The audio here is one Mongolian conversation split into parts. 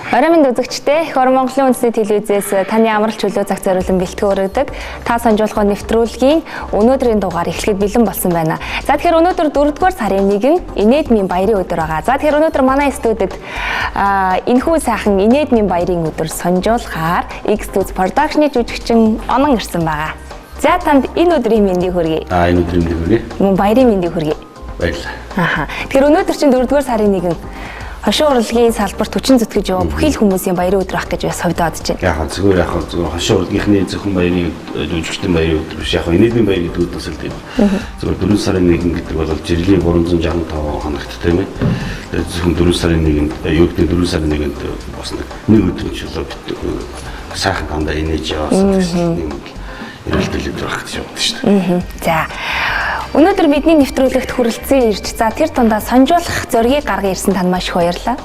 Орой минь үзэгчдээ Хор Монголын үндэсний телевизээс таны амралт чөлөө цаг зориулан бэлтгэн өргөдөг. Та сонжуулах нэвтрүүлгийн өнөөдрийн дугаар эхлэхэд бэлэн болсон байна. За тэгэхээр өнөөдөр 4-р сарын 1 Инэдмийн баярын өдөр байгаа. За тэгэхээр өнөөдөр манай студид энэхүү сайхан Инэдмийн баярын өдөр сонжуулахаар X2 Production-ы жүжигчин Онон ирсэн байгаа. За танд энэ өдрийн мэндийг хүргэе. Энэ өдрийн мэндийг хүргэе. Мөн баярын мэндийг хүргэе. Баярлалаа. Тэгэхээр өнөөдөр чинь 4-р сарын 1 хошин урлагийн салбарт хүчин зүтгэж яваа бүхий л хүмүүсийн баярын өдөр ах гэж бас ховдоод байна. Яг зүгээр хошин урлагийнхны зөвхөн баярын жүжигчдийн баярын өдөр биш. Яг Инэдмийн баяр гэдэг нь бас л тийм. Зүгээр 4 сарын 1 гэдэг бол жирлийн 365 хоногт тийм ээ. Зөвхөн 4 сарын 1-нд юу гэдэг 4 сарын 1-нд бас нэг өдөр чөлөө сайхан дандаа инээж яваасан гэсэн юм ирэлтэлээд байх гэж бодсон шүү дээ. За өнөөдөр бидний нэвтрүүлэгт хүрэлцэн ирж за тэр тундаа сонжуулах зоригийг гарган ирсэн танд маш их баярлалаа.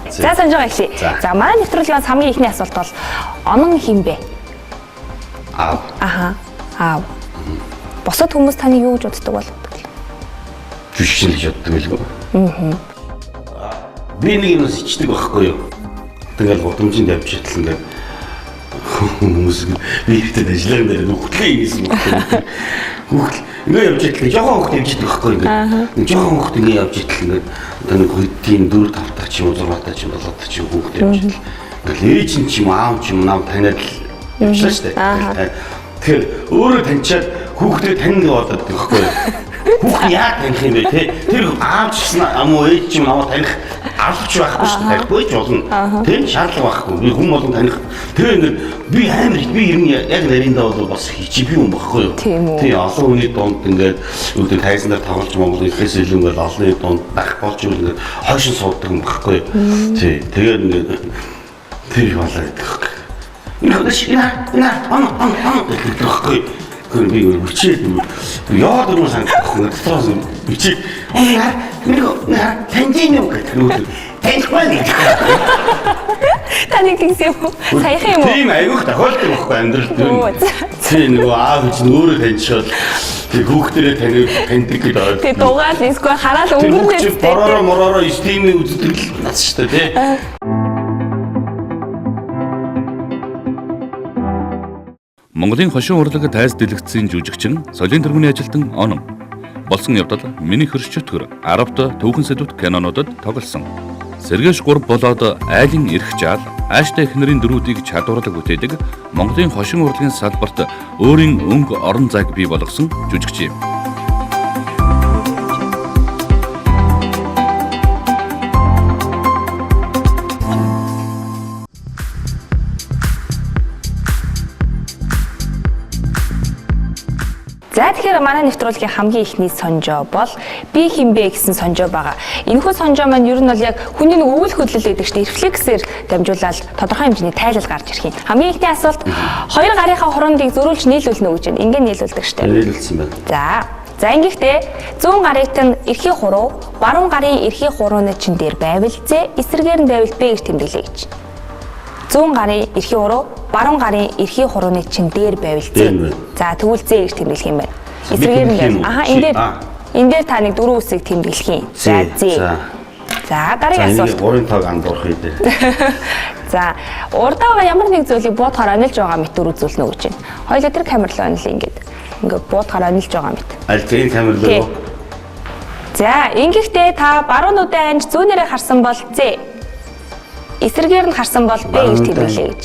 За сонжоо эхлэе. За манай нэвтрүүлгээс хамгийн ихний асуулт бол Онон хэн бэ? Аав. Аав. Босод хүмүүс таны юу гэж боддог бол? Жүжигчин гэж боддог байлгүй. Би нэг юм ичдэг байхгүй юу? Тэгэл гудамжинд явж идэл ингээд хүмүүс би ихтэй ажиллагаан дээр нүхтлээ ийсэн байна. Хүүхд ингээ явж идэл жоохон хүүхд явж идэх байхгүй ингээ. Жоохон хүүхд ингээ явж идэл ингээ одоо нэг хөдийн 4 5 дахь ч юм уу 6 дахь ч юм 7 дахь ч хүүхд явж идэл. Ингээл ээж нь ч юм аав ч юм нав таниад явжлаа шүү дээ. Тэгэхээр өөрөө таньчаад хүүхдэд тань болоод байхгүй юу? Хүүхд яа таних юм бэ те? Тэр аав ч гэсэн амуу ээж ч юм аваа таних албач байхгүй шүү дээ. Танихгүй ч болно. Тийм шаардлага байхгүй. Би хүн болгон таних. Тэгээ ингээд би амар би ер нь яг нариндаа бол бас хичи би юм багхгүй юу? Тийм олон хүний дунд ингээд үүдээ тайзнаар тоглож Монгол ихээс илүү ингээд олонний дунд байх болж ингээд хойшин суудаг юм багхгүй юу? Тийм тэгээд ингээд тэр их болоо гэдэг хэрэг. Энэ шиг гэдэг байхгүй. Би үчээд яа дөрөв санагдахгүй дотроос үчээд яа таньжин юм гэдэг нь таньхгүй гэдэг. Таны гинсэв саяхан юм уу? Тийм айгүйх тохиолддог байхгүй амьдралд. Тийм нөгөө аав гэж өөрөө таньчихвал тэг хүүхдэрээ таньдаг гэдэг байна. Тэг дугаал эсвэл хараал өнгөрнөөс бороо мороо стимийг үздэг л нас шүү дээ тий. Монголын хошин урлагт тайз дэлгэцсэн жүжигчин, соёлын тэргүүний ажилтан Онон болсон явдал миний хөрш чөтгөр 10 түүхэн сэдвт кинонуудад тоглосон. Сэргээш 3 болоод айлын эрх жаал, ааштай эхнэрийн дөрүүдийг чадварлаг бүтээдэг Монголын хошин урлагийн салбарт өөрийн өнгө орон зайг бий болгосон жүжигч юм. За тэгэхээр манай нэвтрүүлгийн хамгийн ихний сонжоо бол би хинбэ гэсэн сонжоо байгаа. Энэхүү сонжоо маань ер нь бол яг хүний нэг өвөл хөдлөл гэдэг чинь рефлексээр дамжуулаад тодорхой хэмжээний тайлал гарч ирэх юм. Хамгийн ихний асуулт хоёр гарынхаа хуруундыг зөрүүлж нийлүүлнэ гэж байна. Ингээ нийлүүлдэг штэ. Нийлүүлсэн байна. За ингэхдээ зүүн гарыг нь эрхийн хуруу, баруун гарын эрхийн хурууны чин дээр байвал З, эсрэгээр нь байвал Б гэж тэмдэглэе гэж. Зүүн гарын эрхийн хуруу, баруун гарын эрхийн хурууны чин дээр байвал З. За тэгвэл З гэж тэмдэглэх юм байна. Эсрэгээр нь энэ дээр та нэг дөрвөн үсийг тэмдэглэх юм. За З. За дараагийн асуулт. Урын тог андуурах юм дээр. За урдаагаа ямар нэг зүйлийг бодохоор анилж байгаа мэт үзүүлнэ гэж байна. Хоёул тэр камер руу анил ингээд бодохоор анилж байгаа мэт. Аль тэр камер руу. За ингэхдээ та баруунуудаа анж зүүнээрээ харсан бол З. Эсрэгээр нь харсан бол Б гэж тэмдэглэе гэж.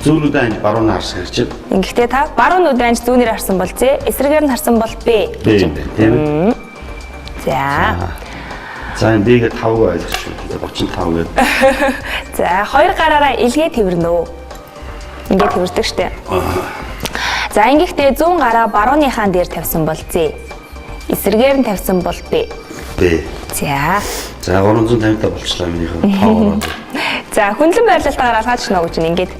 Зүүнүүдээ анж баруунаа харсан гэж. Ингэхдээ та баруунуудаа анж зүүнээр харсан бол З, эсрэгээр нь харсан бол Б гэж. Тийм. За. За энэ Б-г 5 ойлгож шүү. 35 гэдэг. За хоёр гараараа илгээ тэрвэрнэ. Ингээд тэрвэрдэг штэ. За ингэхдээ зүүн гараа барууныхаа дээр тавьсан бол З. Эсрэгээр нь тавьсан бол Б. Б. За 350 та болчлаа минийхэн тоогоо. За хүнлэн байрлалтаагаар алгаач нөө гэж ингээд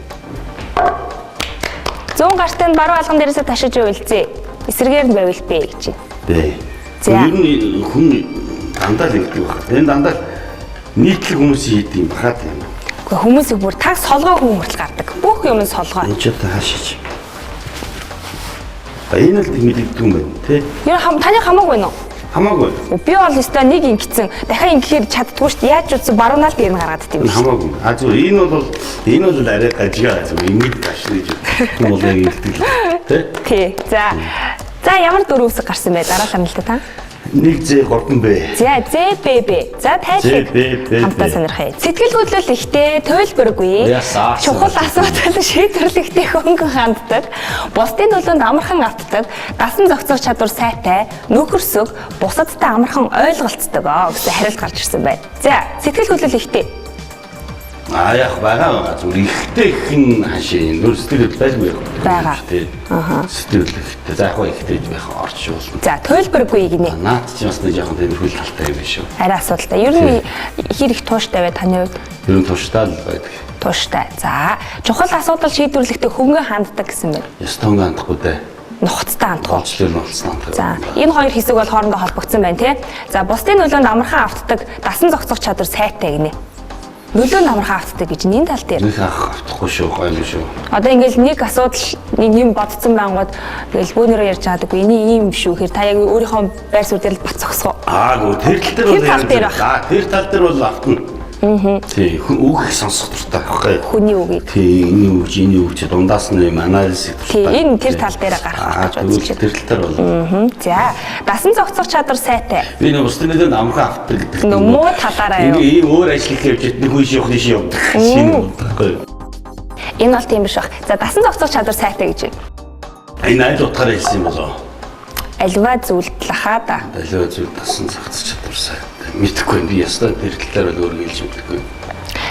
зүүн гарт нь баруун алган дээрээс ташиж байвал З, эсрэгээр нь байвал Б гэж. Б. Ер нь хүн дандаа л ингэдэг байна. Энэ дандаа нийтлэг хүмүүсийн хийдэг юм бахаад юм. Гэхдээ хүмүүсийг бүр таг солгоо хүн хүртэл гардаг. Бүх юм нь солгоо. Энд ч одоо хаашаач. Энэ л мэддэг юм байна тий. Ер таны хамаагүй байна уу? Хамаагүй. Би бол өстой нэг ингэсэн дахиад ингэхээр чаддгүй шүү дээ. Яаж ч утсан баруунаал дээр нь гаргаад дим шүү. Хамаагүй. Энэ бол арай гажгаа зүгээр ингэж гашриж юм бол яг ихтгэл тий. За ямар дөрөв үсэг гарсан бэ? Дараалал нь л та. 1Z 3 бэ. За ZBB. За тайлбар хамтаа сонирхъя. Сэтгэл хөдлөл ихтэй, туйлбаргүй. Чухал асуудал шийдвэрлэхдээ хөнгөн ханддаг. Бусдын төлөөнд амархан автдаг. Дасан зохицох чадвар сайтай, нөхөрсөг, бусадтай амархан ойлголцдог гэсэн хариулт гарч ирсэн байна. За сэтгэл хөдлөл ихтэй. Яг байгаа зүгээр ихтэй хэн хашаа нөр сэтгэл байлгүй байгаа. Сэтгэл ихтэй заахгүй ихтэй байх орчуулна. За туйлбаргүй гинэ. Наад чи бас нэг жоохон тэмэрхүүл талтай юм шүү. Арай асуудалтай. Ер нь хэр их тууштай бай таны хувьд? Ер нь тууштай л байдаг. Тууштай. За чухал асуудал шийдвэрлэхдээ хөнгөн ханддаг гэсэн байна. Ястаа хөнгөн хандахгүй дээ. Нухацтай хандах. Онцлог нухацтай хандах. За энэ хоёр хэсэг бол хоорондоо холбогдсон байна тий. За бусдын нөлөөнд амархан автдаг, дасан зохицох чадвар сайтай гинэ. Нөлөөнд амархан автдаг гэж энэ тал дээр. Нэг автахгүй шүү, гоё шүү. Одоо ингээл нэг асуудал юм бодсон байнгут ингээл бөөнөрөө ярьж чаддаггүй. Эний ийм шүү гэхээр та яг өөрийнхөө байр суурь дээр л бат зогсгоо. Тэр тал дээр бол тэр тал дээр бол автна. Тий, үг их сонсох дуртай байхгүй. Хүний үгийг. Тий, энэ үг чи дундаас нь юм анализ хийх дуртай. Тий, энэ тэр тал дээр гарах гэж бодож байна. Тэр тал дээр бол. За, дасан зохицох чадвар сайтай. Би нэг бусдын нөлөөнд амархан автдаг гэдэг. Муу талаараа юу? Ийм өөр ажил хийх явж нэг хүн шийх явдаг. Шинэ байхгүй. Энэ бол тийм биш баг. За, дасан зохицох чадвар сайтай гэж байна. Энэ аль утгаараа хэлсэн юм болоо? Альва зүйлд лахаа да. Альва зүйл дасан зохицох чадвар сайтай. Мэдхгүй би ястаа тэр талаар бол өөр хэлж мэдхгүй.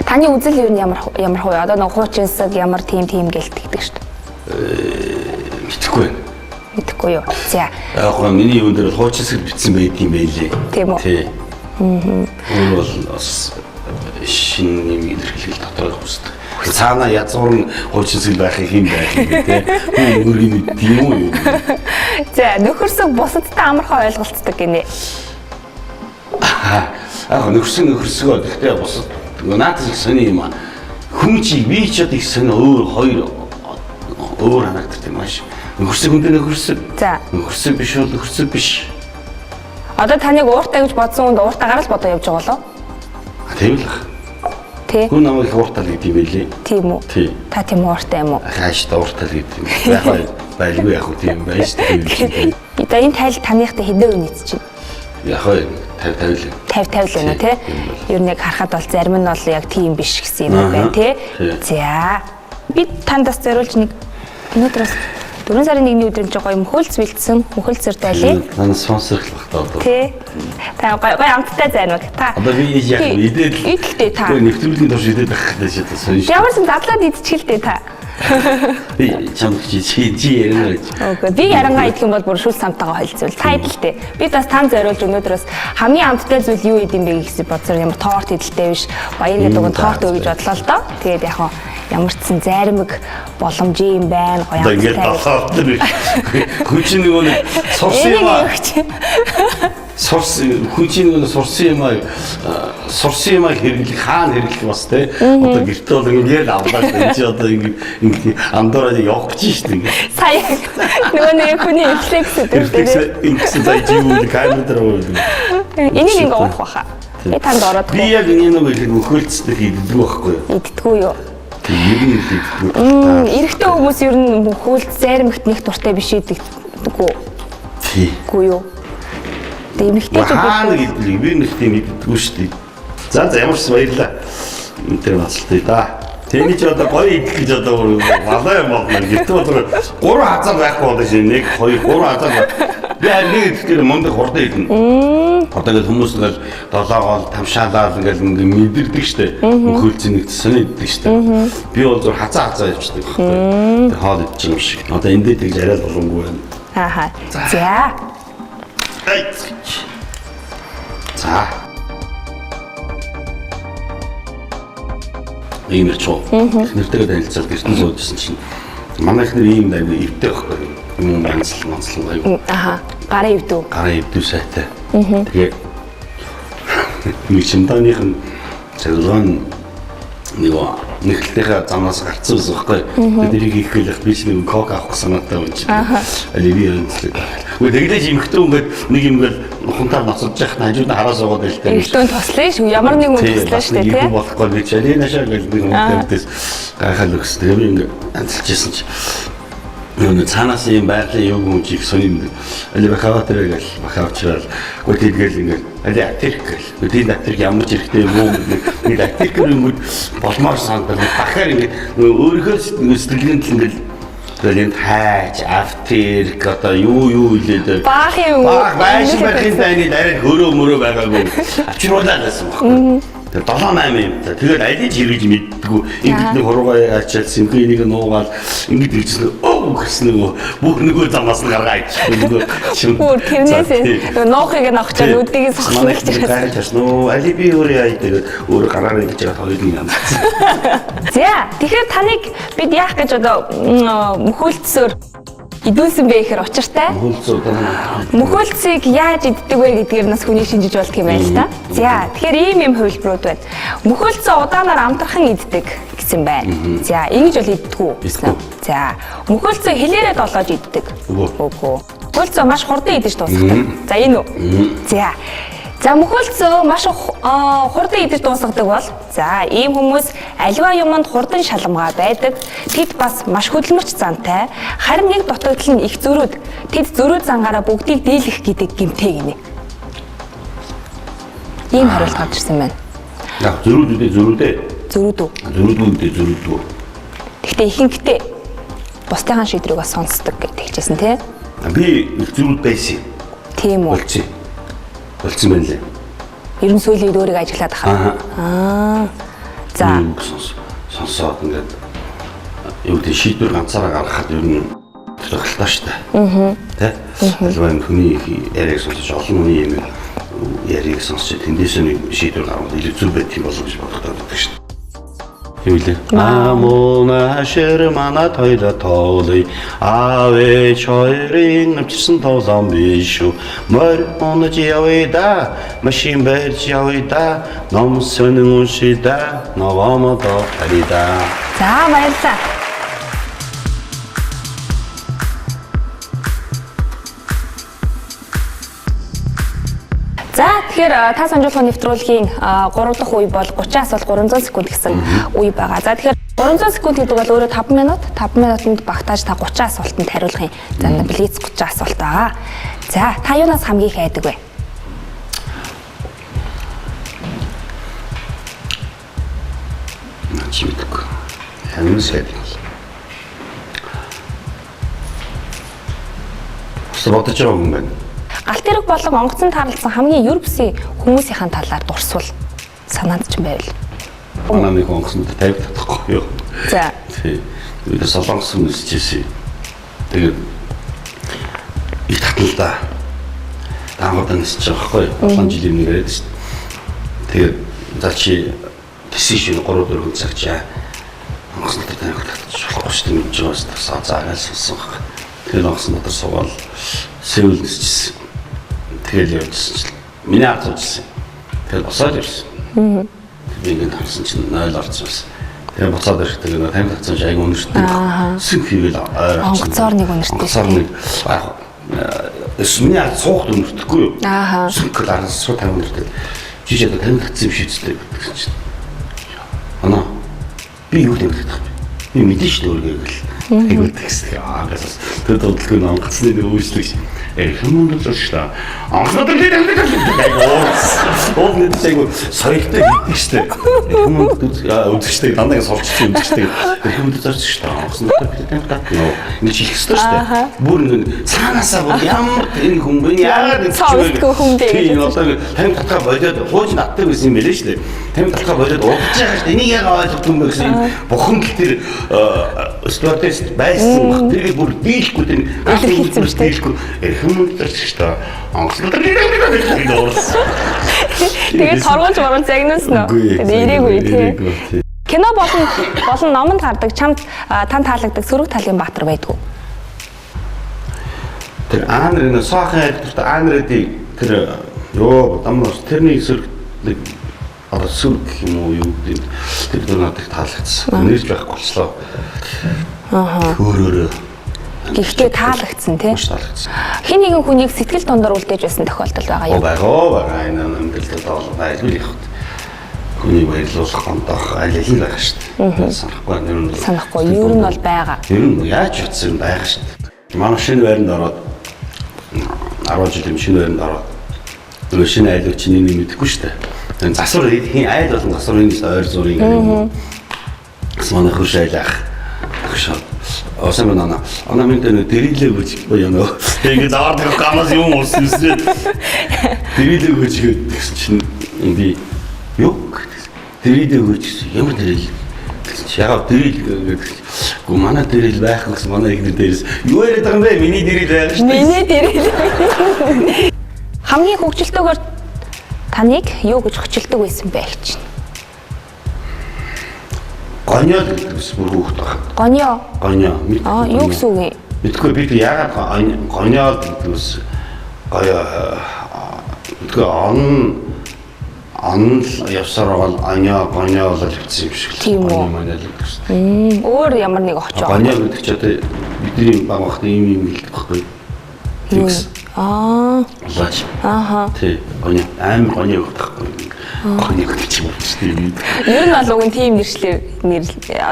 Таны үзэл юу ямар хувь одоо нэг хуучинсаг ямар тийм гэлтгдэг шүү дээ. Мэдхгүй юу. За. Яг гоо миний юу дээр хуучинсаг бичсэн байт юм байлээ. Тийм үү. Тий. Энэ бол бас шинэ юм илэрхийлэл доторх хүсдэг. Цаана язгуурн хуучинсаг байхыг юм байх юм тий. Өөрийн тийм үү. За нөхөрсөг бусадтай амархан ойлголцдог гинэ. Нөхөрсгөө гэхдээ бос надад их сони юм аа. Хүн чи би ч одоо их сони өөр харагддаг юм ааш. Нөхөрсөг үндэ нөхөрсөг. За. Нөхөрсөг биш бол нөхөрсөг биш. Одоо таныг ууртай гэж бодсон хүнд ууртайгаар л бодоо явж байгаа болоо. Тийм л ах. Тий. Хүн намайг ууртай л гэдэг юм байлээ. Тийм үү? Тий. Та тийм ууртай юм уу? Хааш та ууртай л гэдэг юм. Яг байлгүй яг тийм байж тээ. За энэ тайл таныхтай хэдэн үе нийцэж байна? Яг 50 л байна тий. Ер нь яг харахад бол зарим нь бол яг тийм биш гэсэн юм байна тий. За би тандас зориулж нэг өнөөдрөөс 4 сарын 1-ний өдрийн жоо юм хөлц бэлдсэн хөлц зэр дайлээ. Таны спонсорлох таа. Тий. Та гоё амттай зайнууд. Та. Одоо би яг идээд идэлтэй та. Нэвтрүүлгийн турш идээд байх гэж сонирч. Ямар ч задлаад идчихэлтэй та. Би чамд чи ярина гэж. Окей. Би ярангаа идэх юм бол бүр шүүл самтайгаа холцвол та идэлтэй. Би бас тань зориулж өнөөдрөөс хамгийн амттай зүйл юу идэм бэ гэсэн бодсоор ямар торт идэлтэй биш. Баяр гэдэг нь торт өгж бодлоо л доо. Тэгээд яг ямар ч сан заримг боломж юм байна. Гоё амттай. Тэгээд толгойд хүчин нөгөө сурсан юм аа. Хүчин нөгөө сурсан юм хэрэглэх хаана хэрэглэх бас те. Одоо гэртээ бол ингээд авлаа шүү. Чи одоо ингээд андуураа явах гэж шүү дээ. Сая нөгөө нэг хүний рефлекс гэдэг. Ингэсэн зай юу камер дээр үү. Энийг ингээд уурах баха. Би танд ороод. Би яг энэ нөгөө хөлцтэй хийдэг байхгүй юу? Иддэггүй юу? Тийм. Эрэгтэй хүмүүс ер нь хөлц заримгт нэг дуртай биш идэгдэггүй. Тийм. Үгүй юу? Хаана гэдэг би нэг тийм мэддэггүй шүү дээ. За ямар ч баярлаа. Энэ тэр бацалтай да. Тэний ч одоо гоё идэх гэж одоо балаа юм байна. Гэтэл одоо 3 хазар байхгүй одоо шинэ 1 2 3 хазар. Би харин тэр мундаг хурдан идэнэ. Одоо ингээд хүмүүс ингээд долоогоо тамшаалаад ингээд мэдэрдэг шүү дээ. Хөлцөний нэгтсэн иддэг шүү дээ. Би бол зөв хазаа явчихдаг байхгүй. Хоол идчих юм шиг. Одоо эндээ тэгж арай боломгүй байна. Ааха. За. За. Ийм ч нэртэйгээ танилцаад гэртэн суудсан чинь манай ихнэр ийм аягүй эвтэй байхгүй юм манцлал аягүй. Аха. Гарын эвдүү. Гарын эвдүү сайтай. Тэгээ нэг чимдааных нь зөвлөн нэг Нэгтлийнхаа замнаас гарцсан ус байхгүй. Тэрийг хийх гэлэх би ч нэг кок авах санаатай байна чи. Оливи өнцлөг. Үгүй тэглэж имхтэн ингээд нэг юм гээд хунтаар ноцолж яхад хажууд нь хараа суугаад байлтай. Ихтэн тослоо шүү. Ямар нэг юм тослоо шүү дээ тий. Болохгүй би чалинашаа гэж нэг юмдээс гайхал өгс. Тэр ингээд анцлжсэн чи. Нөө цаанаас юм байрлал юу юм чиг сонин элевакатор гэж бахавчрал гүтэлгээл ингээд али аптек гэл гүтэл аптек ямар ч хэрэгтэй юм уу нэг аптек юм болмоор санагдав дахиад ингээд өөрийнхөө сэтгэлгэнд ингээд тэгээд хайж аптек одоо юу илээд баах юм байж барихын таны дараа хөрөө мөрөө байгаагүй авчруулаад байсан байхгүй. Тэр 7-8 юм. Тэгээд алийг хэрэгж мэддэггүй. Ингээд нэг хуруугаа ачаал симфонийг нуугаад ингээд ирсэн. Гэсэн нөгөө бүх нөгөө замаас нь гаргаа ичсэн. Бүр тэрнээс ноохыг нь авчаад үдийг сохно гэж байна. Гайхаж нөө али би өөрөө яа тэгээд өөрөө гараараа гэж байгаа хоёрын юм. За тэгэхээр таныг бид яах гэж одоо мөхөлцсөөр идүүлсэн бэ гэхээр учиртай. Мөхөлцийг яаж иддэг вэ гэдгээр нас хүний шинжиж болдго юм байна л да. За тэгэхээр ийм хувилбарууд байна. Мөхөлцөө удаанаар амтрахын иддэг гэсэн байна. За ингэж бол иддэггүй. За мөхөлцөө хилээрээ долоож иддэг. Үгүй. Мөхөлцөө маш хурдан идэж дуусгадаг. За энэ үү. За мөхөлцөө маш хурдан идэж дуусгадаг бол за ийм хүмүүс аливаа юмд хурдан шаламгаа байдаг. Тэд бас маш хөдөлмөрч зантай. Харин нэг дутагдал нь их зөрүүд. Тэд зөрүүд зангаараа бүгдийг дийлэх гэдэг гэмтэй гинэ. Ийм хариулт гарч ирсэн байна. Зөрүүдээ. Зөрүүд үү? Зөрүүд үү. Гэхдээ ихэнхдээ бусдын шийдрийг бас сонсдог гэж хэлжсэн тий. Би зөрүүд байсан. Тийм үү? Болцсон байна лээ. Ер нь сүүлийн үед өөрийгөө ажиглаад ахаа. За. Сонсоод ингээд юу гэдэг шийдвэр ганцаараа гаргахад ер нь тохиолдоо шүү дээ. Тэ? Аливаа хүний яриаг сонсож олон хүний юм яриаг сонсож тэндээс нэг шийдвэр гаргах илүү зүг байх юм болов гэж боддог шүү дээ. Юу лээ? Амуна шэрмана тойло тоолой авэ чойрын амчсан тоолон бишүү мөр онож явыда машин барьж явыда ном сонин уншида новомодо харида. За баярлалаа. За тэгэхээр та санжуулгын нэвтрүүлгийн 3 дахь үе бол 30-аас бол 300 секунд гэсэн үе байгаа. За тэгэхээр 300 секунд гэдэг бол өөрөө 5 минут. 5 минутанд багтааж та 30 асуултанд хариулах юм. За блиц 30 асуулт байгаа. За та юунаас хамгийн их айдаг вэ? Чимэдэг. Хамгийн сайд. Бодож байгаа юм байна. Алт хэрэг болон онгоцон таарлсан хамгийн юр бүсийн хүмүүсийн талаар дурсвал санаанд ч юм байвал. Манай нэг онгоцонд тавьж чадахгүй юу? За. Тийм. Би солонгос хүмүүс чийсэн. Тэгээд их татналаа. Даамгадан нисэж байгаа байхгүй юу? 7 жилийн нэг яриад шүү дээ. Тэгээд за чи тэсийн шин 3-4 цаг чаа онгоцонд тавьж болохгүй шүү дээ. Гэж байна. Заагаад сонсон баг. Тэгээд онгоцонд дотор суугаад Сеул нисчихсэн. Тэгэл явжсэн чинь миний ард суужсэн. Тэгэл босоод ирсэн. Би ингээд харсан чинь 0 орсон байсан. Тэгээ буцаад ирэх тэгээ тань татсан шиг аяг өнөртэй. Сүнх хийгээл ойр очсон. Онгоцоор нэг өнөртэй. Онгоцоор нэг миний ард суухт өнөртөхгүй юу? Сүнх араас суу тань өнөртэй. Жижиг одоо тань татсан юм шиг зүтэй гэдэг чинь. Ана би юу гэдэг вэ? Би мэдэн шүү дээ өөргөө гэл. Айгуу тэгс. Гасас. Тэр бодлого нь онгоцны нэг үйлчлэг. Хүмүүс зөвшөөрсөн. Анхнаадаа нэг айгуу соёлтой хийдэг шүү дээ. Хүмүүс үзэгчтэй дандаа сурчсан үзэгчтэй. Хүмүүс зорж шүү дээ. Анхнаадаа бид тань нэг чих өстой шүү дээ. Бүр нэг цаанаасаа бүр ямар энэ хүмүүс яагаад цаавдгүй хүмүүс тийм одоо тань татгаа бодоод хууч надтай байсан юм байлээ шүү дээ. Тань татгаа бодоод уудаж байгаа шүү дээ. Энийг яагаад ойлгохгүй юм бэ гэсэн бухан гитэр стюардесс байсан баг. Тэр бүр дийлэхгүй тэр илэрхийлсэн шүү дээ. Хүмүүс зорж шүү дээ. Анхнаадаа тэгээд торгуулж борон загнуулсан уу? Ирээгүй тий. Кино болон номонд гардаг чамд тань таалагддаг сөрөг талын баатар байдгүй. Тэр аанрын саахан айлттай аанрын тэр ёо дамнаас тэрний сөрөг одоо сүр гэх юм уу юу гэдэг тэр дуу надад таалагдсан. Нэрж байхгүй болчлоо. Хөөрөөрөө. Гэхдээ таалагдсан тий. Таалагдсан. Хин нэгэн хүнийг сэтгэл тондор үлдээж байсан тохиолдол байгаа юу? Байгаа энэ амьдралд бол байлгүй л явах. Хүний баярлуулах хондох аль аль байгаа шүү дээ. Санахгүй нэр нь. Санахгүй ер нь бол байгаа. Ер нь яаж утсан байгаа шүү дээ. Манай шинэ байранд ороод 10 жилийн шинэ байранд ороод нөгөө шинэ айлуу чинь нэг мэдэхгүй шүү дээ. Тэгээ засвар хин айл болон засварын ойр зургийг юм. Манай хөш айлах. Хөшөө. Осоо манай она мэдээ дэрилээ гэж боёно. Тэгээ заардаг гамаас юм уусна. Дэрилээ гэж гэсэн чинь би юу дэрилээ гэж ямар дэрил яагаад дэрил гэдэг гоо манай дэрил байх гэсэн манай ихний дээрээс юу яриад байгаа юм бэ? Миний дэрил байх шүү дээ. Миний дэрил. Хамгийн хөвгчлөлтөөр таныг юу гэж хөчилдөг байсан бэ гэж? Гонёо гэдэг бүр хүүхэд байна. Гонёо. Гонёо. Юу гэсэн үг юм? Мэдгүй бид яагаад гонёо гэдэг үс гоё мэдгүй он явсаар бол гонёо бол хэвчээ юм шиг. Тийм үү? Манай л гэдэг шүү дээ. Өөр ямар нэг очоо. Гонёо гэдэг ч одоо бидний баг багт ийм хэлдэг байхгүй. Лаач. Тий. Гонёо амар гонёо гэдэг байхгүй. Гонёо гэж юм шүү дээ. Ер нь бол уг нь тийм нэршлэр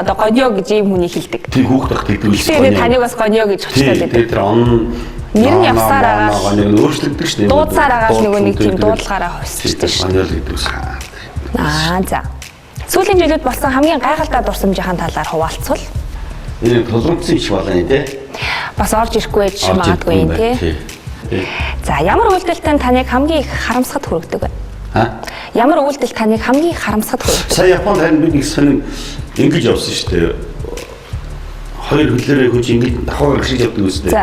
одоо гонёо гэж ийм хүний хэлдэг. Тий хүүхэд тахт гэдэг үс. Тэгээд таныг бас гонёо гэж хоцлоод байдаг. Тэр он нэр нь явсаар агаад гонёо өөрчлөгдөж шүү дээ. Дуудсаар агаад нөгөө нэг тийм дуудлагаараа хувьсчихдаг шүү. Гонёо гэдэг үс. За. Сүүлийн жилүүд болсон хамгийн гайхалтай дурсамжийн талаар хуваалцвал энэ толгомцсон иш болно тий. бас орж ирэхгүй байж магадгүй юм тий. За ямар үйлдэлтэй таныг хамгийн их харамсахад хүргэдэг вэ? Ямар үйлдэл таныг хамгийн их харамсахад хүргэдэг? Сая Японд харин би нэг сонин ингэж явсан шүү дээ. Хоёр хөлөөрөө хүч ингэж давхар гიშиж явдаг үстэй.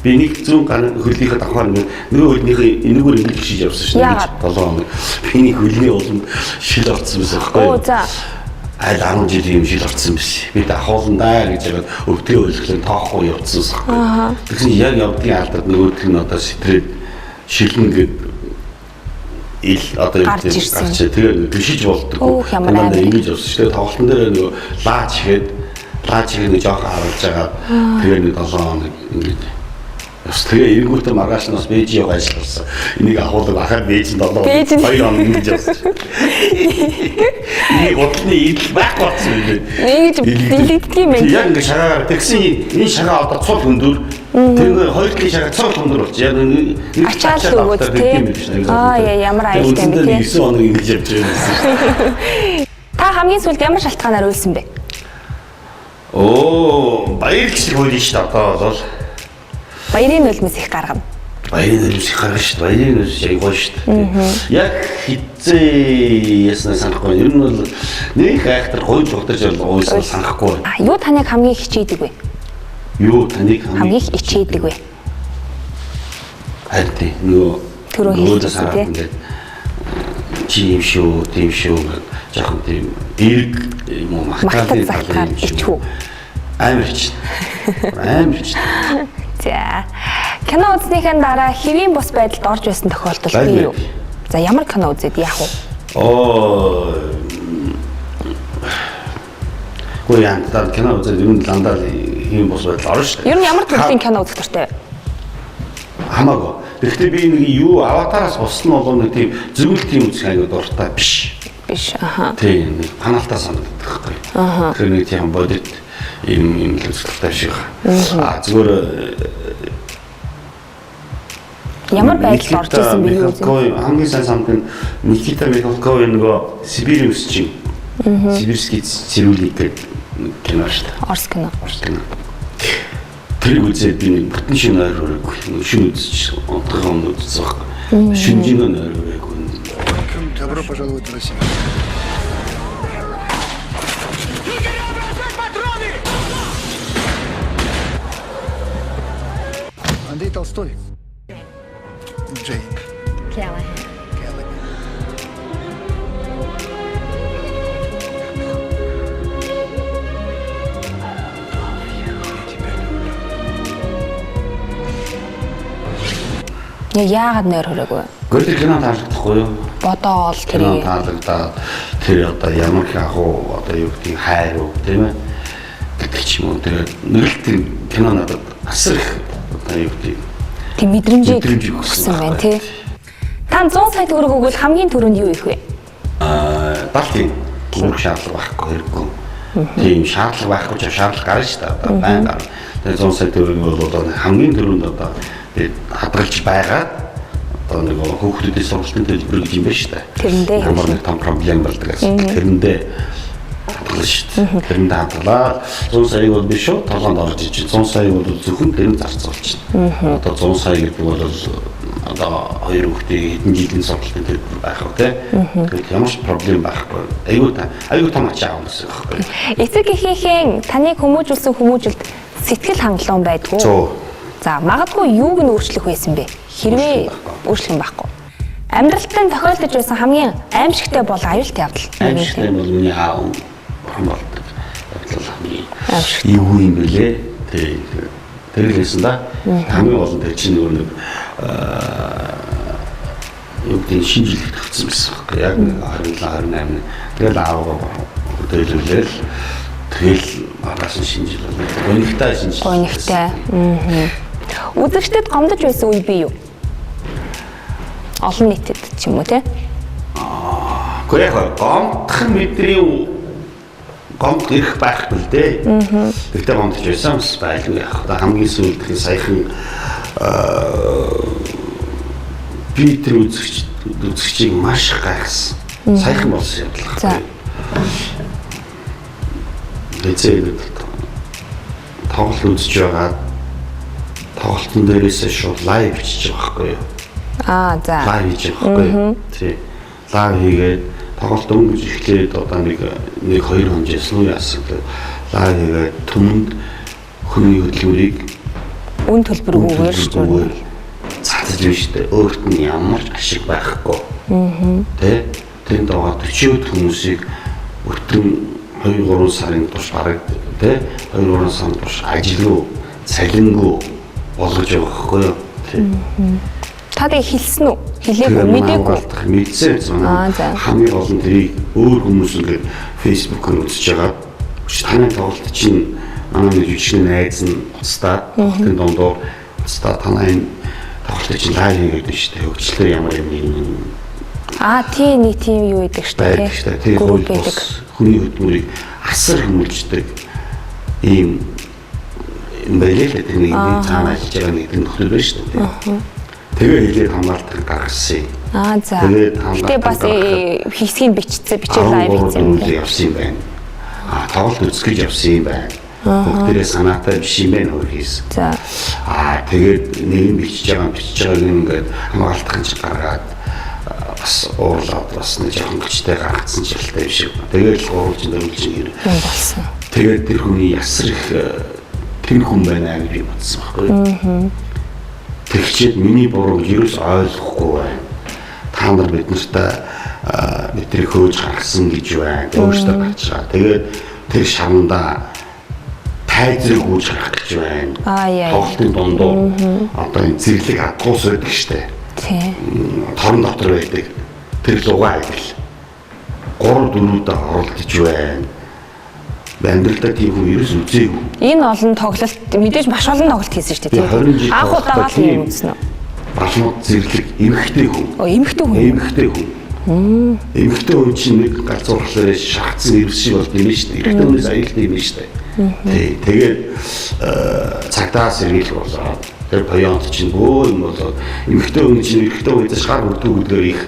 Би нэг зүүн хөлийнхээ давхар нөгөө хөлнийхээ энэгээр ингэж гიშиж явсан шүү дээ. 7 хоног. Би нэг хөлний улам шил орцсон байсан байхгүй юу? За. Айл 10 жилийн юм шил орцсон биш. Би давхууландаа гэж яагаад өвдгөө өлглөн тоохгүй явцсан байхгүй. Тэгсэн яг явдгийн алдарт нөгөөх нь одоо сэтрээд шилэн гэд ил одоо гарч тэгээд гიშиж болдог. Надад ингэж явсан шүү дээ. Тоглолтын дээр нөгөө лаач ихэд нэг жоох харуулж байгаа. Тэгээд нэг 7 хоног ингэж тэгээ энгүүтээ маргааш нь бас бэж яваа ажилласан. Энийг ахуулдаг ахаар бэж нь 2 хоног ингэж явсан. Энийг бодлны идэл байхгүй болсон юм. Ингэж дэлгэдэг юм байна. Яг ингэ шагаа тэгсэн энэ шагаа одоо цул хөндөр. Тэр хоёр талын шагаа цул хөндөр болж яг нэг ачаал өгөөд тий. Ямар аюултай юм бэ тий. 9 хоног ингэж явж байгаа. Та хамгийн сүүлд ямар шалтгаанаар үйлсэн бэ? Баяр гэж хууль шүү дээ одоо бол. Баярын нулимс их гаргана. Баярын нулимс их гаргана шүү дээ. Баярын нулимс аягүй шүү дээ. Яг хизээ яснаа санахгүй. Ер нь бол нэг айхтар гойж удаж уйсан санахгүй. Юу таныг хамгийн хичээдэг вэ? Юу таныг хамгийн хичээдэг вэ? Харин нөгөө түрүү хэлсэн тийм. Чи юм шүү, тийм шүү гэж жоохон тийм эрг юм уу магтаалын талаар ичхүү. Амар ч. За. Кино үзснийхэн дараа хэвийн бус байдалд орж байсан тохиолдол бий юу? За ямар кино үзээд яах вэ? Гоо яа, кино үзээд юм дандаа хэвийн бус байдал орно шүү дээ. Ер нь ямар төрлийн кино үзэх дуртай вэ? Хамаагүй. Гэхдээ би нэг юу аватараас босно болоо нэг тийм зөвлөлт тийм үзэх аягүй дуртай биш. Биш. Тийм нэг паналтай санагддаг байхгүй. Тэр нэг тийм бодит юм л үзэлтэй шиг. Зүгээр ямар байдалд орж исэн бэ юу вэ? Хамгийн сайн самт нь Никита Михалков нөгөө Сибирь өсчин. Сибирский цирюльник гэдэг кино шүү дээ. Орс кино. Тэр үзээд би нэг бүтэн шинэ ойр өрөөгүй. Шинэ үзэж онцгой үзсэн байхгүй. Шинжин ойр өрөөгүй. Добро пожаловать в Россию. Андрей Толстой. Джейн. Callahan. Яагаад нойр хүрээгүй? Гэхдээ кино таалагдахгүй юу? Бодоол Кино тэрийг. таалагдаад тэр одоо ямар их агуу одоо юу гэдэг хайр уу тийм ээ гэдэг ч юм уу. Тэгээд нэг л тэр кино надад асар их одоо юу гэдэг Тэг мэдрэмжийг мэдрэмж өгсөн байна тий. Та 100 сая төгрөг өгвөл хамгийн түрүүнд юу их вэ? Балтын гүрэх шаардлага байхгүй хэрэггүй. Тийм шаардлага байхгүй ч шаардлага гарна шүү дээ. Одоо байн гарна. Тэгээд 100 сая төгрөг бол одоо хамгийн түрүүнд одоо хадгалж байгаа. Одоо нэг хүүхдүүдийн сургалтын төлбөр гэж юм байна шүү дээ. Тэрэндээ ямар нэг том проблем болдог гэсэн. Тэрэндээ хадгална шүү дээ. Тэрэндээ хадгалаад 100 саяг бол биш шүү. Толгойд орж иж 100 саяг бол зөвхөн тэрэнд зарцуулчихна. Одоо 100 сая гэдэг бол одоо хоёр хүүхдийн хэдэн жилийн сургалтын төлбөр байх уу те. Тэгэхээр ямар ч проблем байхгүй. Айгуу том ачаа авах гэсэн байхгүй. Эцэг эхийнхээ таныг хүмүүжүүлсэн хүмүүжилт сэтгэл хангалуун байдгүй. За магадгүй юуг нь өөрчлөх байсан бэ? Хэрвээ өөрчлөх юм байхгүй. Амьдралтаа тохиолдож байсан хамгийн аимшигтай бол аюултай явдал. Аимшигтай бол миний аав бурхан болдог. Явдал хамгийн Аимшигтай. юу юм бэлээ? Тэр хэлсэн да. Хамгийн гол нь тэр чинь нэг юу гэдэг шинжилгээ хийгдсэн байсан байхгүй. Яг 27-28. Тэгэл аавгаа хөдөлгөөл. Тэгэл маргааш нь шинжилгээ. Гонигтай шинжилгээ. Гонигтай. Үзэгчдэд гомдож байсан үе бий юу? Олон нийтэд ч юм уу те? Гэхдээ яг гомдох мэдрээ гомд ирэх байхгүй л дээ. Гэхдээ гомдож байсан бас байлгүй яг. Хамгийн сүүлд саяхан би тэр үзэгчийг маш их гайхсан. Саяхан болсон юм л За. байна. Эцэг тоглолт үзэж байгаа. Тоглолтын дээрээс шууд лайв хийчих байхгүй юу? За. Лайв хийж байгаа байхгүй юу? Тий. Лайв хийгээд тоглолт өнгөж эхлээд одоо нэг 2 хонжээс нь яасан. Лайв хийгээд түмэнд хүний хөдөлмөрийг Үн төлбөргүйгээр шүү. цацаж байна шүү дээ. Өөрт нь ямар ч ашиг байхгүй. Тэ? Тэнд байгаа 40 хүмүүсийг өтөн 2-3 сарын турш бараг тэ 2-3 сарын турш ажил руу цалингүй болгож байгаа байхгүй юу? Та тэг хэлсэн үү? Хэлээгүй мэдээгүй. Мэдсэн юм. За. Хамгийн гол нь тэрийг өөр хүмүүс ингээд фэйсбүүкээр үзэж байгаа. Таны тоглолт чинь манай нэг жижиг найз нь уцтаа тоглолтын дондор уцтаа танай тоглолт чинь лайв хийгээд байна шүү дээ. Өчлөө ямар юм. Тий нэг тийм юу гэдэг шүү дээ. байдаг шүү дээ. Тэр хууль бус хүний хөдөлмөрийг асар хүмүүждэг ийм байлээ л дээ. Нэг цаанаа хийж байгаа нэг нөхцөл байна шүү дээ. Тэгээ хэлээд хамгаалдаг гаргасан. За. Тэгээд Гэтэ бас хэсгийг бичээ лайв хийсэн юм байна. явсан юм байна. Тоглолт үзэж явсан юм байна. Бүгдээрээ санаатай биш юм байна өөрхийс. За. Тэгээд нэг нь бичиж байгааг ингээд хамгаалтын чинь гаргаад бас уурлаад бас нэг жоохон гिचтэй гаргацсан ч ялтай биш юм. Тэгээд л уурлж нөлж юм болсон. Тэгээд тэр хүний ясар их тэр хүн байна гэж би бодсон байхгүй. Тэгчээд миний бурууг ерөөс ойлгохгүй байна. Та нар бид нартай бидний хөөж гаргасан гэж байна. Өөрөөсөө гарч байгаа. Тэгээд тэр шамдаа тайзрыг үүж гарах гэж байна. Тоглолтын дундуу одоо энэ зэрлэг адгуус байдаг штэ. Тий. Торон дотор байдаг. Тэр лугаа айдал. 3-4 удаа оролдож байна. Амьдралдаа тийм хүн ерөөс үзээгүй. Энэ олон тоглолт мэдээж маш олон тоглолт хийсэн шүү дээ. Анх удаага л юм үзсэн үү? Балмууд зэрлэг эмхтэй хүн. Эмхтэй хүн. Эмхтэй хүн. Эмхтэй хүн чинь нэг галзуурхлаараа шахацсан ирс шиг болд юм шүү дээ. Эмхтэй хүнээс аюултай юм шүү дээ. Тэгээд цагтаа сэргийлэх болоо. Тэр баянт чинь бөө юм болоо. Эмхтэй хүн чинь эрэгтэй хүнээс шар хүрдэг гэдгээр их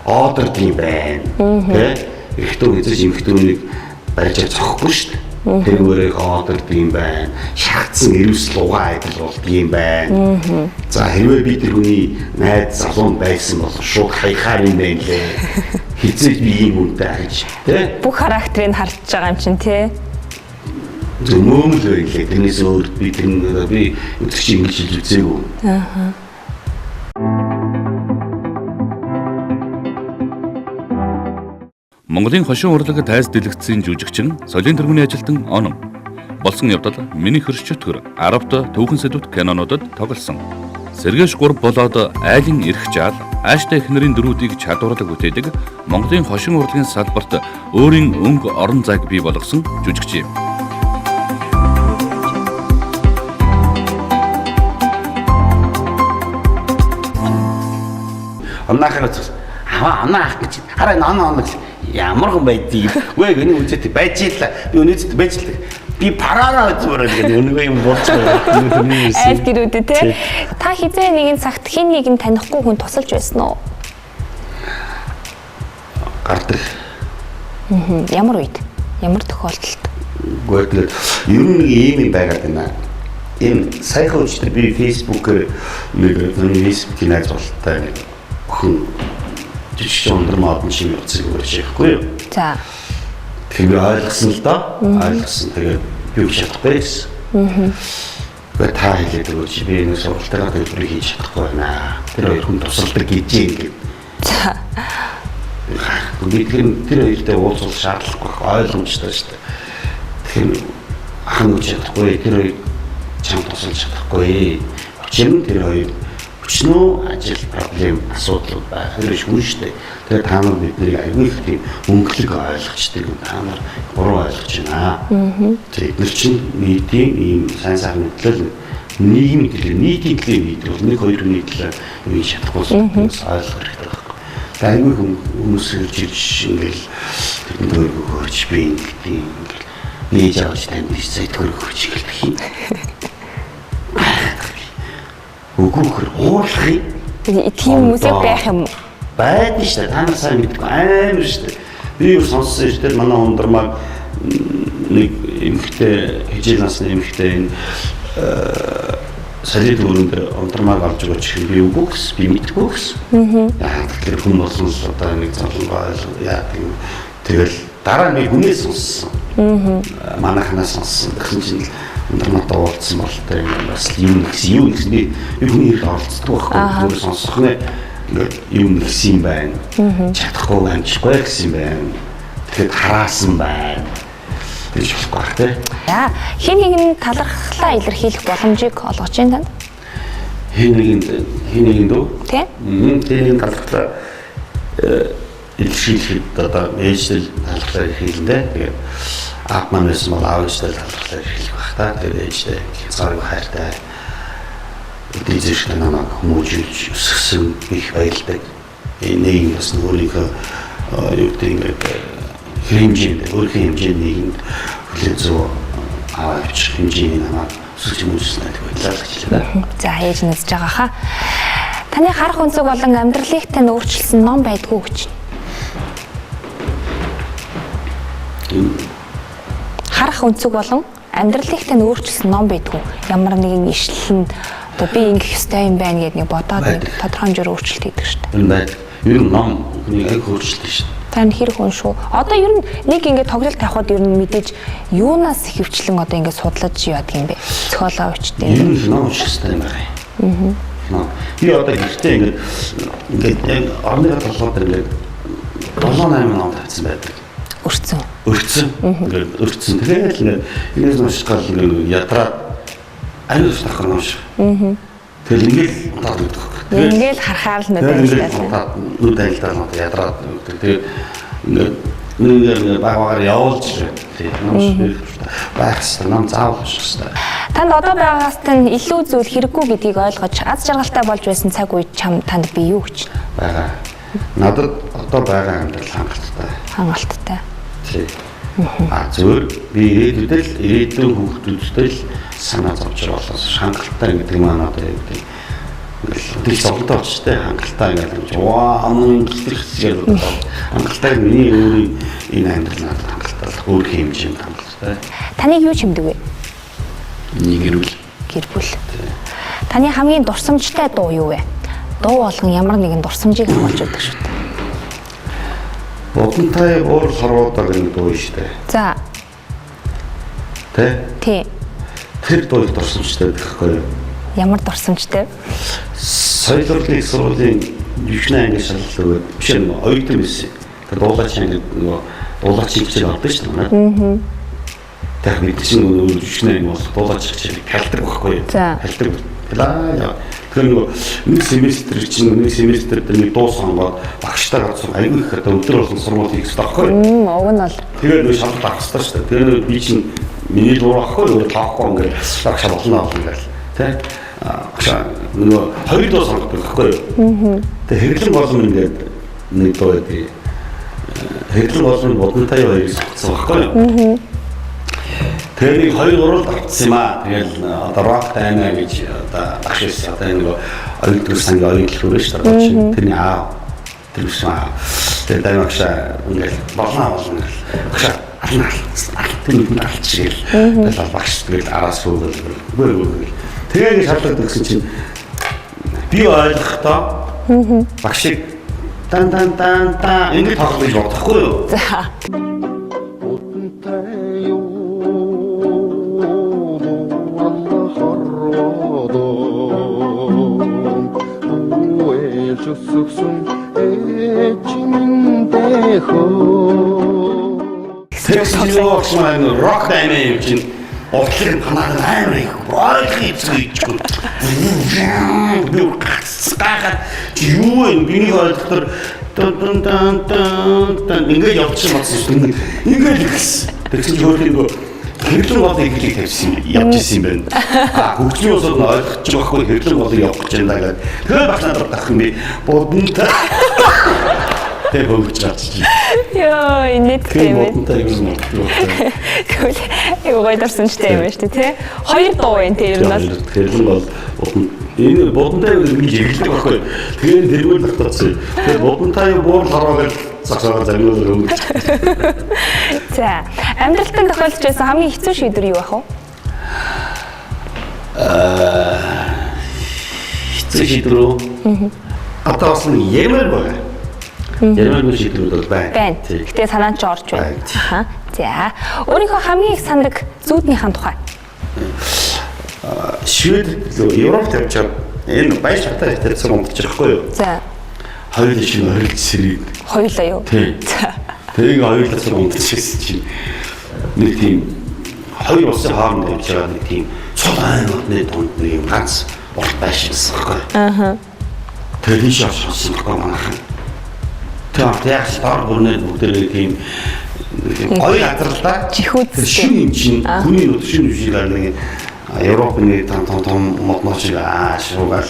ордер тийм байна. Тэ? Эрэгтэй хүн эзэж эмхтэй хүнийг барьж цохихгүй шүү дээ. Тэрүүрээ ордер тийм байна. Шахацсан ирс лугаа айдал болд юм байна. За хэрвээ би тэр хүний найз залуу байсан бол шууд хайхаар юм байна лээ. Хизээж би ийм үнтэй гэж тэ? Бүх характерыг харж байгаа юм чинь тий. Зөмөмөл байлээ. Тэрнээс өөр би өдөрч ингэж хэлж үзээгүй. Монголын хошин урлаг тайз дэлгэцийн жүжигчин, солийн тэргүүний ажилтан Оном болсон явдал миний хөрш чөтгөр 10 төвхөн сэдвүүд кинонуудад тоглосон. Сэргээш 3 болоод айлын эрх жаал, ааштай эхнэрийн дөрүүдийг чадварлаг бүтээдэг Монголын хошин урлагийн салбарт өөрийн өнгө орон зайг бий болгосон жүжигч юм. Оннаахаас анаа гэж хараа ноо гэж ямар хүн байдгийг үгүй гэнэ үзээд байж ийлээ. Би өнөөдөр байж ийлээ. Би параараа зүгээр гэдэг өнөөгөө юм болчихсон. Айл гэрүүдээ те. Та хизээ нэгэн цагт хин нэг нь танихгүй хүн тусалж байсан уу? Гардаг. Ямар үед? Ямар тохиолдолд? Гэхдээ ер нь ийм юм байгаад байна. Энэ сайхан үедээ би Facebook-ээр нэг Facebook-ийн найз бололтой хүн жишээ өндөр модон шиг утсыг өөрчлөхгүй юу? За. Тэгэхээр ойлгосон л доо. Ойлгосон. Тэгээд би үгүй чадахгүй байсан. Тэгээд та хэлээд өгөөч би энэ сургалтаараа төлбөрийг хийж чадахгүй байна. Тэр хоёр хүн тусалдаг гэж ингээд. За. Тэр хоёртой уулзах шаардлагагүй ойлгомжтой шүү дээ. Тэгэхээр ахын үгүй чадахгүй тэр хоёр чам тусалж чадахгүй. Учир нь тэр хоёр өчнөө ажил проблем асуудал байх хэрэг хүн шүү дээ. Тэгэхээр та нар бидний аягүй их тийм өнгөлөг ойлгочтой юм. Та нар буруу ойлгож байна. Тэгээд эдгээр чинь нийтийн ийм сайн сайхан мэдлэл нийгмийн төлөө нийтийн төлөө нийтлэл нэг хоёр хүний төлөө юу чадахгүй хүмүүс ойлгох хэрэгтэй байна. Аягүй хүмүүс ирж ингээл тэдний хөрч би ингээл нээж авч танд сая хөрч гэлдэг юм. Өгөөхөр уурлахыг тийм хүмүүсээ байх юм. Байдаг шүү дээ. Та нар сайн мэдгүй амар шүү дээ. Би юу сонссон шүү дээ. Манай ундрмаг нэг эмэгтэй хижээл насны эмэгтэй энэ солид өрөнд ундрмаг авч өгөөч гэх би үгүй гэсэн. Би мэдгүй гэсэн. Тэгэхээр хүн болсон л одоо нэг залгаа яа тийм тэгэл дараа нь би хүнээс сонссон. Манайхнаас сонссон. Тэгсэн чинь ундрмаг уулзсан болтой бас юм гэсэн би хүний хэрэг оролцдог байхгүй. Зүгээр сонсох нэ юм гэсэн юм байна. Чадахгүй амжихгүй гэсэн юм байна. Тэгэхээр хараасан байна. гэж болохгүй бах тий. За хин нэгэн талархлаа илэрхийлэх боломжийг олгож байна танд. Хин нэгэнд үү? Тий. Тийм талархлаа илэрхийлэхэд одоо ээжтэй талархлаа илэрхийлэндээ тэгээд аав маань байсан бол аавчтай талархлаа илэрхийлэх бах та. Тэгээд ээжтэй хязгааргүй хайртай эдгээрч намайг хүмүүжүүлж өсгсөн их баярлалтай. Энэ бас өөрийнхөө юу гэдэг хэмжээнд өөрийнхөө хэмжээний хүлээн зөв авч хэмжээний намайг өсгөж хүмүүжүүлсэн баярлалаа гэж хэлээ. За ээж нэсэж байгаа хаа. Таны харах өнцөг болон амьдралыг тань өөрчилсөн ном байдгүй гэж. Харах өнцөг болон амьдралыг тань өөрчилсөн ном байдгүй. Ямар нэгэн ишлэл нь одоо би ингэх ёстой юм байна гэдгийг бодоод тодорхой хэмжээр өөрчлөлт хийдэг шүү дээ. Энэ байд. Ер нь ном хүний аяг өөрчлөлт шүү дээ. Тань хэрэг хүн шүү. Одоо ер нь нэг ингэ тоглолт авахд ер нь мэдээж юунаас ихэвчлэн одоо ингэ судлаж яадаг юм бэ? Психологичтэй. Ер нь ном унших хэрэгтэй юм байна. Би одоо гэртээ ингээд орны толгойд ингээд 7-8 ном тавьсан байдаг. Өрцөн. Ингээд өрцөн. Тэгээд ингээд энэс унших гал ингээд ядраад аюул тахар унших. Тэгэл ингээд удаад өгдөг. Ингээл харахаар л нүдэлдээ. Нүд айлдаа ядраад өгдөг. Тэгээд ингээд багаар явуулж тэгээд багс ном заавал унших хэрэгтэй. Танд одоо байгаагаас тань илүү зүйл хэрэггүй гэдгийг ойлгож аз жаргалтай болж байсан цаг үед танд би юу гэж байгаа. Надад одоо байгаа амьдрал хангалттай. Хангалттай. Тий. Зөвөр би ирээдүйн хүүхдүүдтэй л санаа зовж болохоос хангалттай гэдэг маань одоо юу гэдэг их зовлонтой болчтой хангалттай гэдэг юм. Амын гисэрхсээр хангалттай миний өөрийн энэ амьдрал надад хангалттай өөр хэмжээнд хангалттай. Таныг юу чимдэг вэ? Гэр бүл. Таны хамгийн дурсамжтай дуу юу вэ? Дуу болгон ямар нэгэн дурсамжийг хамгаалж өгдөг шүү дээ. Бодонтай уур харуудаг нэг дуу шүү дээ. За. Тий. Тэр дууг дурсамжтай гэхгүй юу? Ямар дурсамжтай? Соёлын сургуулийн юушны анги шалгалт өгөөд биш юм оюутан байсан. Тэр дуулаач анги нөгөө дуулаач хичээл авдаг шүү дээ. Тэгэхээр бид чинь өөр юушны анги болох дуулаач хичээл талдаг байхгүй юу? За. Талдаг. Яа. Тэгэхээр Тэгэхээр нөгөө нэг семестр чинь нэг семестр дээр нэг дуу сонгоод багштай гацсан аягүй их одоо өдөр болсон сургууль хийх хэрэгтэй байхгүй. Уг нь бол. Тэгээд нөгөө шалгалт авах хэрэгтэй шүү дээ. Тэгээд би чинь миний дуу ахгүй нөгөө таахгүй ингээд багш болно ингээл тий. Нөгөө хоёр дуу сонгох байхгүй. Тэгээд хэрлэн болон ингээд нэг дуу гэдэг. Хэрлэн болон бодонтай хоёрыг сонгосон байхгүй. Тэгээд 2-3 авсан юм аа. Тэгэл одоо рок тайна гэж одоо багш одоо нэг оюутан сангийн оюутлал өрөө шүү дээ. Тэрний тэр шаа. Тэгээд даймагш ингээл болно багш тэр нэг алчил. Тэгээд багш тэгэл араас руу гэл. Тэгээд шалгалт өгсөн чинь би ойлгохдоо багшиг дан ингэ тоглож бодохгүй юу? За. Тэгсэн рок даймаа юм чинь отлын ханаад амар их ойлгох хэвчгүй. Би гацгаад юу юм биний ойлгохоор тан ингээд явчихсан байна. Ингээд ихс. Тэгсэн чинь хөрхийгөө хэрлэн болыг хэлийг тавьсан явж исэн юм байна. Хөгжлийн усад нь ойлгож байгаа хгүй хэрлэн болыг явах гэж байна гэдэг. Тэгэхээр багш надад тах юм би бодонтой. Тэг хөгж чадчих. Йоо, инээдтэй юм. Бодонтой юм уу? Тэгвэл гоё дурсамжтай юм байна шүү дээ, тий? Хоёр дуу байна тий ер нь бол. Хэрлэн бол энэ бодонтой гэж хэлдэг байхгүй. Тэгээд тэргүүл татсан. Тэгээд бодонтой буур хараагаад цагсаа загнуулаад өнгөрч. За, амьдралтанд тохиолдож байсан хамгийн хэцүү шийдвэр юу ах вэ? Хэцүү шийдвэр үү? Одоо бас нэг ярмаар байгаа. Ярмаар шийдвэрүүд бол байна. Гэтэ санаанд ч орж байна. За, өөрийнхөө хамгийн их сандаг зүүднийхэн тухай. Швед Европт явчаар энэ баяр шатаа тавьсан унтчих байхгүй юу? За. Хоёул шиг орилж сэрээд. Хоёулаа юу? За. Тэгээ хоёулаас унтчихсэн чинь нэг тийм хоёр улсын хооронд явж байгаа нэг тийм цол аймагны дунд нэг юм ганц урт байшинсан байхгүй. Тэгээ тийш авчихсан байхгүй манайхан. Тэгээ яг стар бүрнээ бүгдээ тийм гоё газарлаа. Чихүүд шин юм чинь хүний нөт шин үжигээр нэг Европын том моднооч шуугаал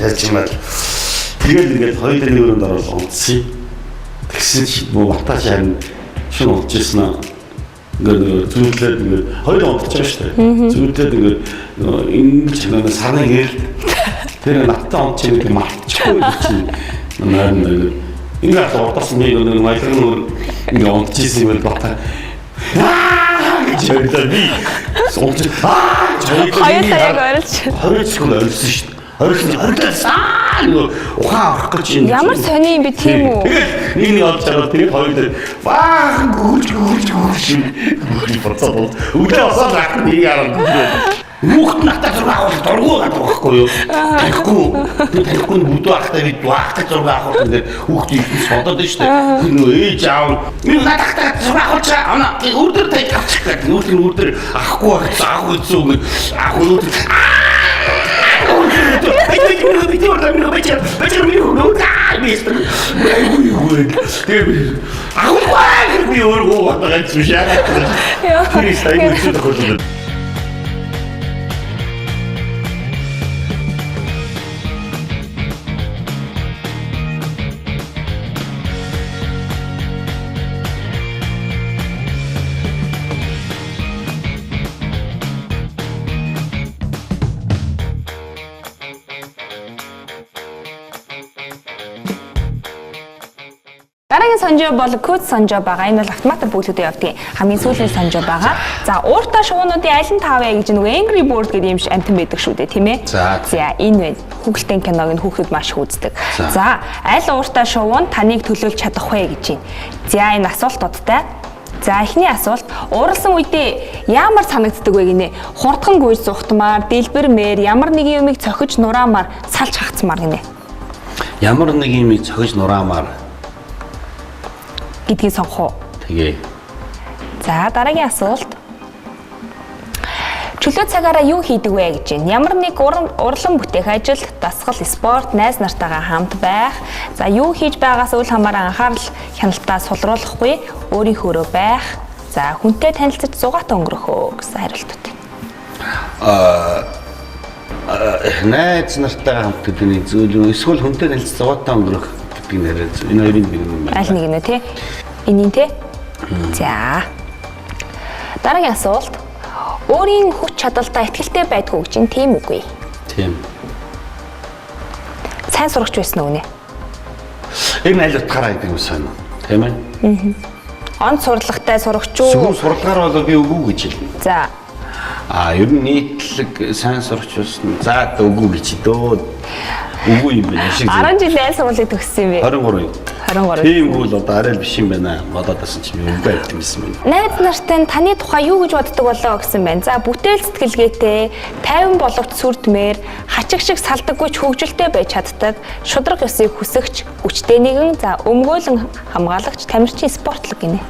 яжмал тэгэл ингээд хоёулаа нэг өрөөнд ороод унтсан. Тэгсэн чинь муу баташ харин шин унтчихсан. Ингээд зүудлээд ингээд хоёул унтчих шүү дээ. Зүудлээд ингээд ингэж нэг сарны гэр тэр наттай унтчих гэдэг мартчихгүй чинь наар ингээд урдаас нэг маягын ингээд унтчихсан юм бол бата гэж би сонч хоёулаа яг орилж орилсон шүү дээ. Орилсан ухаан авах гэж юм. Ямар сони юм бэ тийм үү? Нэг олж аваад тэгээд хоёулаа ваа гүрж бодсоо. Үгүй осоо гах нэг яран. Нүхт натаа зураг авах дургуу гадаг байхгүй юу? Тэгэхгүй бүдүү ахтай бид дуахтай зураг авах гэдэг хүүхдүүд их бодоод байна шүү дээ. Нөө ээж аав минь надагтай зураг авах чаа. Үрдэр тай авчих гэдэг. Үрдэр авахгүй байх аах үгүй үг. Аах үрдэр Дараагийн сонжоо бол код сонжоо байгаа. Энэ бол автомат бүглүүдэд явдаг хамгийн сүүлийн сонжоо байгаа. За, ууртаа шуунуудын аль нь таавэ гэж нөгөө Angry Bird гэдэг юм шиг амтан байдаг шүү дээ, тийм ээ. За, энэ байна. Хүүхэлдэйн киног нь хүүхдүүд маш их үздэг. За, аль ууртаа шуун таныг төлөөлж чадах вэ гэж байна. За, энэ асуултуудтай. За, эхний асуулт, ууралсан үедээ ямар санагддаг вэ гинэ? Хурдхан гүйж зүхтмаар, дэлбэрмээр, ямар нэг юмыг цохиж нураамаар, салж хагцмаар гинэ. Ямар нэг юмыг цохиж нураамаар гэдгийг сонгох уу? Тэгээ. За, дараагийн асуулт. Чөлөө цагаараа юу хийдэг вэ гэж байна. Ямар нэг урлан бүтээх ажил, дасгал, спорт, найз нартайгаа хамт байх. За юу хийж байгаас үл хамааран анхаарал хяналтаа сулруулахгүй, өөрийнхөөрөө байх. За хүнтэй танилцаж зугаатай өнгөрөхөө гэсэн хариултууд байна. Найз нартай хамт гэдэг нь зөв эсвэл хүнтэй танилцж зугаатай өнгөрөх гэдэг нь арай зөв. Энэ хоёрын нэг юм байна. Аль нэг нь тий? Энийн тий? За. Дараагийн асуулт. Өөрийн хүч чадалтай ихтэй байдгүй гэж тийм үгүй. Тийм. Сайн сурагч байсан уу нэ? Энэ аль утгаараа гэдэг юм сайн уу? Тийм ээ. Онц сурлагатай сурагч уу? Зөвхөн сурлагаар бол би үгүй гэж хэлнэ. За. Ер нь нийтлэг сайн сурагч байсан. За үгүй гэж дөө. Үгүй юм байна шиг. 10 жил айл сургуулийг төгссөн юм бэ? 23. 23. Тийм үгүй л арай л биш юм байна. Бодоодсэн чинь үгүй гэдэг юм байна. Найз нартай таны тухай юу гэж боддог болоо гэсэн байна. За бүтээл сэтгэлгээтэй, тайван боловч сүрдмээр, хачиг шиг салдаггүй ч хөвгөлтэй байж чаддаг, шудраг ёсыг хүсэгч, хүчтэй нэгэн, за өмгөөлөн хамгаалагч, тамирчин спортлог гинэ.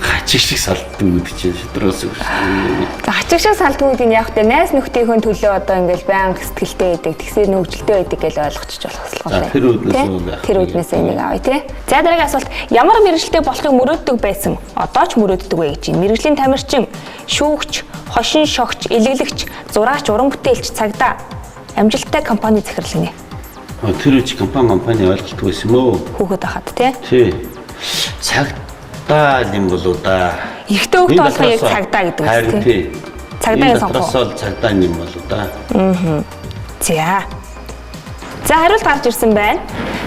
Хачиг шиг салддаг гэдэг чинь шудрагс үг. За хачиг шиг салддаг гэдэг нь яг тэ найз нөхдийнхөө төлөө одоо ингээл байнга сэтгэлтэй байдаг, тэгсээр нөхжилтэй байдаг гэж ойлгочих болох байна. Тэр үднээс энийг авъя тий. За дараагийн асуулт. Ямар мэрэгчлээ болохыг мөрөөддөг байсан? Одоо ч мөрөөддөг вэ гэж байна. Мэрэгжлийн тамирчин, шүүгч, хошин шогч, илэглэгч, зураач, уран бүтээлч, цагдаа амжилттай компани захирал гинэ. Тэр үчи компани ойлголтгүй байсан юм уу? Хүүхэд ахад тий. Тий. Цагдаа юм болоо да. Ихтэй хөлт болохыг яг цагдаа гэдэг үү тий. Цагдаагийн сонгох. Цагдаа юм болоо да. За. За хариулт гарч ирсэн байна.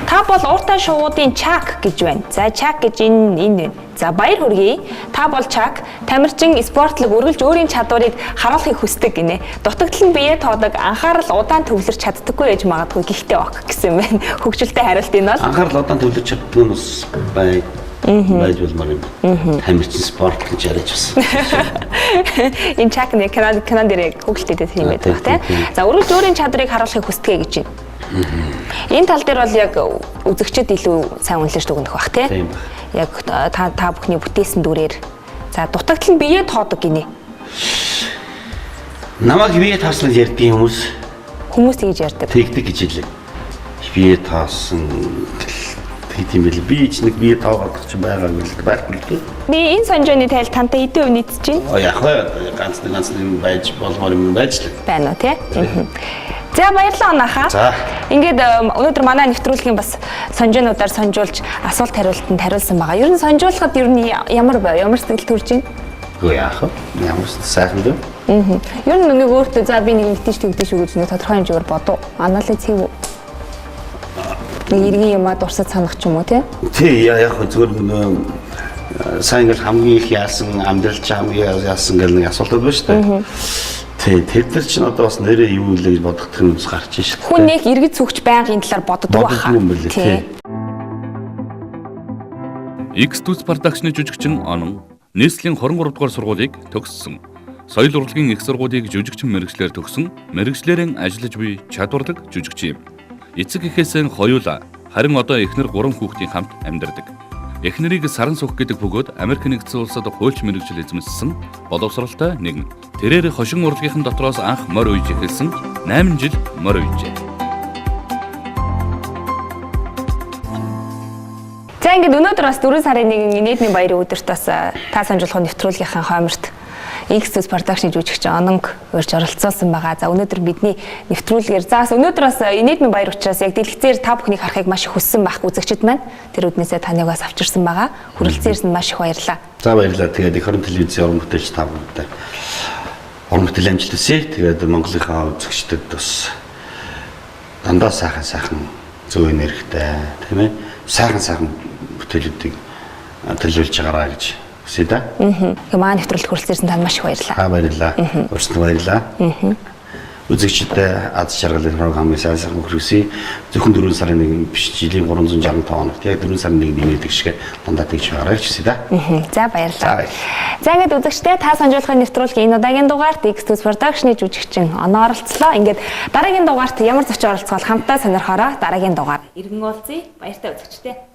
Та бол ууртай шувуудын чак гэж байна. За чак гэж энэ байна. За баяр хүргэе. Та бол чак, тамирчин, спортлог үргэлж өөрийн чадварыг харуулахыг хүсдэг гинэ. Дутагдал нь бие тоодог, анхаарал удаан төвлөрч чаддаггүй гэж магадгүй гэхдээ ок гэсэн байна. Хөгжилтэй хариулт энэ бол. Анхаарал удаан төвлөрч чаддгүй нь бас байж болмоор юм. Тамирчин спорт гэж яриач бас. Энэ чак нэг канад дээрээ хөгжилтэй тийм байдаг тийм. За үргэлж өөрийн чадварыг харуулахыг хүсдэг гэж байна. Энэ тал дээр бол яг үзэгчд илүү сайн үнэлж дүгнэх бах тийм. Яг та бүхний бүтээсэн дүрээр за дутагдал нь бие тоодог гинэ. Намайг бие тоосон ярьдгийн хүмүүс тэгж ярьдаг. Тэгдэг гэж хэлээ. Бие тоосон тийм байл би ч нэг бие тоогох ч байгаа гэж байхгүй л дээ. Би энэ сонжооны тайл тантай хэдэн өв нийцэж байна? Яг ганц нэг байж болмоор юм байж л байна уу тий? За баярлалаа онооха. За. Ингээд өнөөдөр манай нэвтрүүлгийн бас сонжоонуудаар сонжуулж асуулт хариултанд хариулсан байгаа. Ер нь сонжуулахад ер нь ямар байв? Ямар сэтгэл төрж байна? Үгүй яах вэ? Ямар сайхан дээ. Ер нь нэг өөртөө за би нэг мэдээж тэгдэж шүү гэж нэг тодорхой хэмжээгээр бодов. Анализ хийв үү? Нэг иргэн юмаа дурсаж санах ч юм уу тий? Тий яг зүгээр сайн ингээл хамгийн их яасан амьдрал ч хамгийн яасан гэл нэг асуултууд байна шүү дээ. Тий тэр чинь одоо бас нэрээ юу л гэж бодох юм бас гарч ийн шүү. Хүн нэг иргэд зүгч байнгын талаар боддог байхаа. Тий. X2 продакшны жүжигчин Онон нийслэлийн 23 дугаар сургуулийг төгссөн. Соёл урлагийн их сургуулийг жүжигчин мэргэжлэр төгсөн. Мэргэжлэрэн ажиллаж буй чадвардаг жүжигчин юм. Эцэг эхээсээ хоёулаа харин одоо эхнэр 3 хүүхдийн хамт амьдардаг. Эхнэрийг саран сүх гэдэг бөгөөд Америк нэгдсэн улсад хуульч мэргэжил эзэмссэн боловсралтай нэгэн. Тэрээр хошин урлагийн дотроос анх морь үйж эхэлсэн 8 жил морь үйжээ. За ингээд өнөөдөр бас 4 сарын 1-ний нийтний баярын өдөрт бас та санжуулах нэвтрүүлгийнхаа хойморт X2 production жүжигч Ононг урьж оролцуулсан байгаа. За өнөөдөр бидний нэвтрүүлгээр за өнөөдөр бас нийтмийн баяр учраас яг дэлгэцээр та бүхнийг харахыг маш их хүссэн байх үзэгчид маань тэр үднээсээ таныг бас авчирсан байгаа. Хүрэлцээрс нь маш их баярлалаа. За баярлалаа. Тэгээд эх орон телевизийн уран бүтээлч та бүхэнд уран бүтээл амжилт хүсье. Тэгээд Монголынхаа үзэгчдэд бас дандаа сайхан зөв энергитэй тийм ээ сайхан бүтээлүүдийг төлөвлөж байгаарай гэж хүсье да. Тэгээ маань нэвтрүүлэлт хүрэлцээрсэн танд маш их баярлалаа. Баярлалаа. Өөрсдөө баярлалаа. Үзэгчдэд аз жаргалын програмын сайхан хүргэсье. Зөвхөн 4 сарын 1 биш жилийн 365 хоногт яг 4 сарын 1 нэмэгдэх шиг дандаа тэгж байгаарай гэж хүсье да. За баярлалаа. За ингээд үзэгчдээ та санжуулахын нэвтрүүлгийн энэ удаагийн дугаарт X2 production-ы жүжигчин Оноо оролцлоо. Ингээд дараагийн дугаарт ямар зочин оролцоол хамтдаа сонирхороо дараагийн дугаар иргэн уулзъя. Баяртай үзэгчдээ.